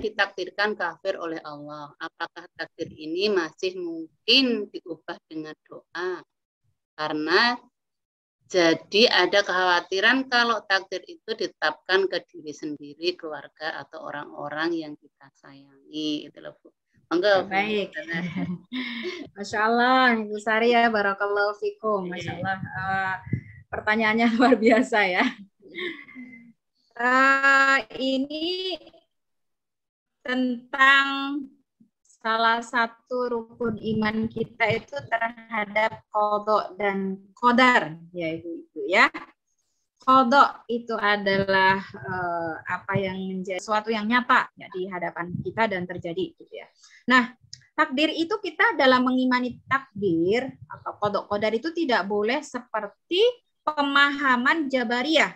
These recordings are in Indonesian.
ditakdirkan kafir oleh Allah. Apakah takdir ini masih mungkin diubah dengan doa? Karena jadi ada kekhawatiran kalau takdir itu ditetapkan ke diri sendiri, keluarga atau orang-orang yang kita sayangi. Itu loh, Bu. Enggak, baik. Masya Allah, Ibu Sari ya, barakallahu fikum. Masya Allah, pertanyaannya luar biasa ya. Ini tentang salah satu rukun iman kita itu terhadap qada dan qadar, ya Ibu ya. Qada itu adalah apa yang menjadi sesuatu yang nyata ya, di hadapan kita dan terjadi gitu ya. Nah, takdir itu kita dalam mengimani takdir atau qada-qadar itu tidak boleh seperti pemahaman Jabariyah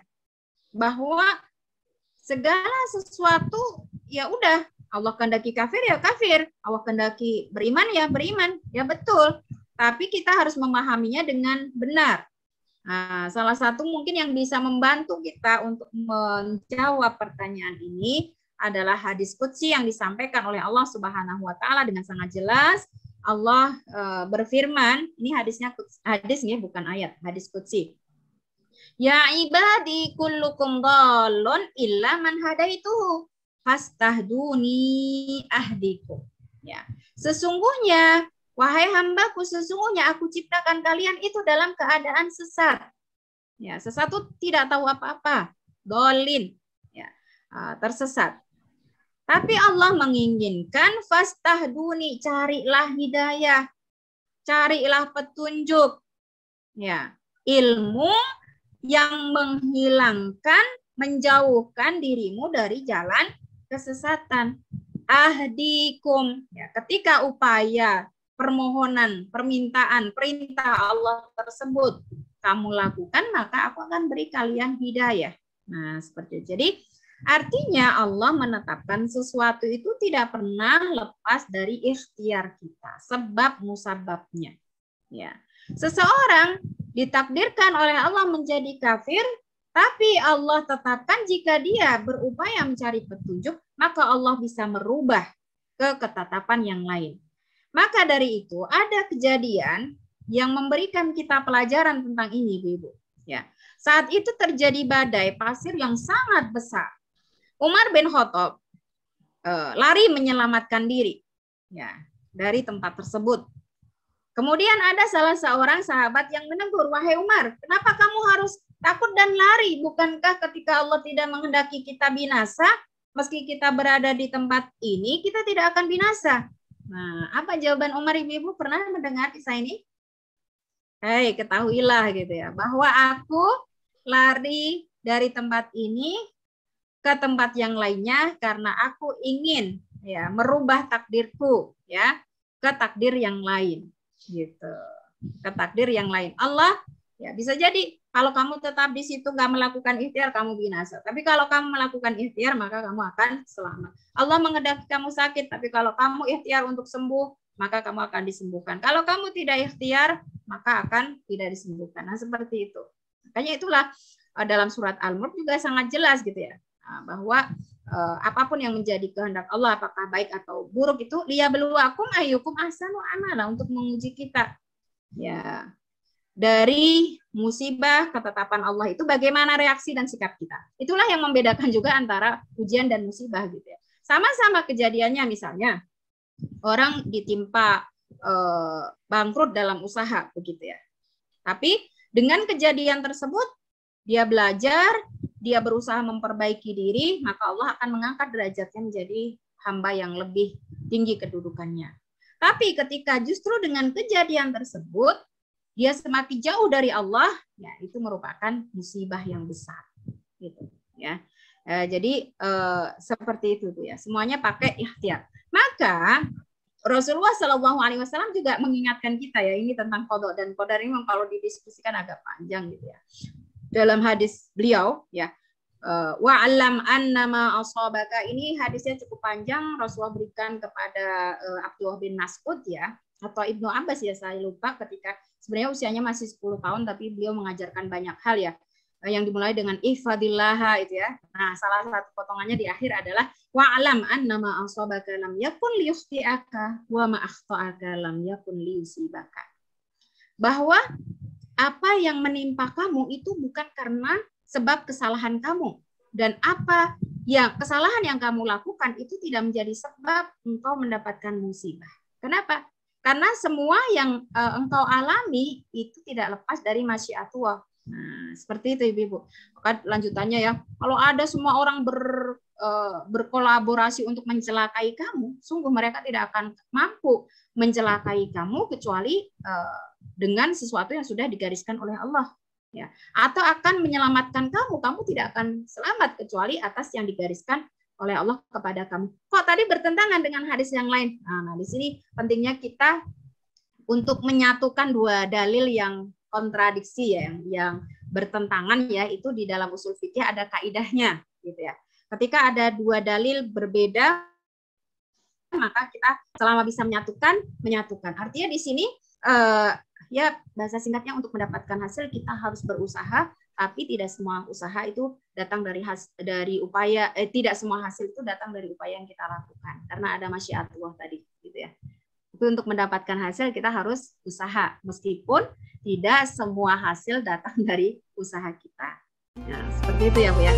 bahwa segala sesuatu ya udah Allah kehendaki kafir ya kafir, Allah kehendaki beriman ya beriman, ya betul. Tapi kita harus memahaminya dengan benar. Nah, salah satu mungkin yang bisa membantu kita untuk menjawab pertanyaan ini adalah hadis qudsi yang disampaikan oleh Allah Subhanahu wa taala dengan sangat jelas. Allah berfirman, ini hadisnya hadisnya bukan ayat, hadis qudsi. Ya ibadi kullukum dhalun illa man hadaituhu fastahduni ahdikum. Ya. Sesungguhnya wahai hambaku, sesungguhnya aku ciptakan kalian itu dalam keadaan sesat. Ya, sesat itu tidak tahu apa-apa, dolin, ya, tersesat. Tapi Allah menginginkan fastahduni, carilah hidayah, carilah petunjuk, ya, ilmu yang menghilangkan, menjauhkan dirimu dari jalan kesesatan. Ahdikum, ya, ketika upaya permohonan, permintaan, perintah Allah tersebut kamu lakukan, maka aku akan beri kalian hidayah. Nah, seperti itu. Jadi, artinya Allah menetapkan sesuatu itu tidak pernah lepas dari ikhtiar kita, sebab musababnya. Ya. Seseorang ditakdirkan oleh Allah menjadi kafir, tapi Allah tetapkan jika dia berupaya mencari petunjuk, maka Allah bisa merubah ke ketetapan yang lain. Maka dari itu ada kejadian yang memberikan kita pelajaran tentang ini, Ibu. Ya. Saat itu terjadi badai pasir yang sangat besar. Umar bin Khattab lari menyelamatkan diri, ya, dari tempat tersebut. Kemudian ada salah seorang sahabat yang menegur, wahai Umar, kenapa kamu harus takut dan lari? Bukankah ketika Allah tidak menghendaki kita binasa, meski kita berada di tempat ini, kita tidak akan binasa? Nah, apa jawaban Umar? Ibu pernah mendengar kisah ini? Hei, ketahuilah gitu ya, bahwa aku lari dari tempat ini ke tempat yang lainnya karena aku ingin ya merubah takdirku ya ke takdir yang lain gitu. Ke takdir yang lain. Allah ya bisa jadi kalau kamu tetap di situ nggak melakukan ikhtiar, kamu binasa. Tapi kalau kamu melakukan ikhtiar, maka kamu akan selamat. Allah menghendaki kamu sakit, tapi kalau kamu ikhtiar untuk sembuh, maka kamu akan disembuhkan. Kalau kamu tidak ikhtiar, maka akan tidak disembuhkan. Nah, seperti itu. Makanya itulah dalam surat Al-Mulk juga sangat jelas gitu ya, bahwa apapun yang menjadi kehendak Allah, apakah baik atau buruk, itu liyabluwakum ayyukum ahsanu amala, untuk menguji kita. Ya. Dari musibah, ketetapan Allah itu bagaimana reaksi dan sikap kita. Itulah yang membedakan juga antara ujian dan musibah gitu ya. Sama-sama kejadiannya, misalnya orang ditimpa bangkrut dalam usaha begitu ya. Tapi dengan kejadian tersebut dia belajar, dia berusaha memperbaiki diri, maka Allah akan mengangkat derajatnya menjadi hamba yang lebih tinggi kedudukannya. Tapi ketika justru dengan kejadian tersebut dia semakin jauh dari Allah, ya itu merupakan musibah yang besar, gitu ya. Jadi seperti itu tuh ya. Semuanya pakai ikhtiar. Maka Rasulullah Shallallahu Alaihi Wasallam juga mengingatkan kita ya, ini tentang qada dan qadar ini kalau didiskusikan agak panjang gitu ya. Dalam hadis beliau ya, wa'alam annama asabaka, ini hadisnya cukup panjang, Rasulullah berikan kepada Abdullah bin Mas'ud ya, atau Ibnu Abbas ya, saya lupa, ketika sebenarnya usianya masih 10 tahun tapi beliau mengajarkan banyak hal ya. yang dimulai dengan ihfadillah itu ya. Nah, salah satu potongannya di akhir adalah wa'lam annama asabaka lam yakun liyukhti'aka wa ma akhta'aka lam yakun liyusibaka. Bahwa apa yang menimpa kamu itu bukan karena sebab kesalahan kamu, dan apa yang kesalahan yang kamu lakukan itu tidak menjadi sebab engkau mendapatkan musibah. Kenapa? Karena semua yang engkau alami itu tidak lepas dari masyiatullah. Nah, seperti itu Ibu-ibu. Maka lanjutannya ya, kalau ada semua orang berkolaborasi untuk mencelakai kamu, sungguh mereka tidak akan mampu mencelakai kamu kecuali dengan sesuatu yang sudah digariskan oleh Allah. Ya. Atau akan menyelamatkan kamu, kamu tidak akan selamat kecuali atas yang digariskan oleh Allah kepada kamu. Kok tadi bertentangan dengan hadis yang lain? Nah, di sini pentingnya kita untuk menyatukan dua dalil yang kontradiksi ya, yang bertentangan ya, itu di dalam usul fikih ada kaidahnya gitu ya. Ketika ada dua dalil berbeda, maka kita selama bisa menyatukan. Artinya di sini ya bahasa singkatnya untuk mendapatkan hasil kita harus berusaha, tapi tidak semua usaha itu datang dari upaya, tidak semua hasil itu datang dari upaya yang kita lakukan, karena ada masyiatullah tadi gitu ya. Itu untuk mendapatkan hasil kita harus usaha, meskipun tidak semua hasil datang dari usaha kita. Nah, seperti itu ya Bu ya.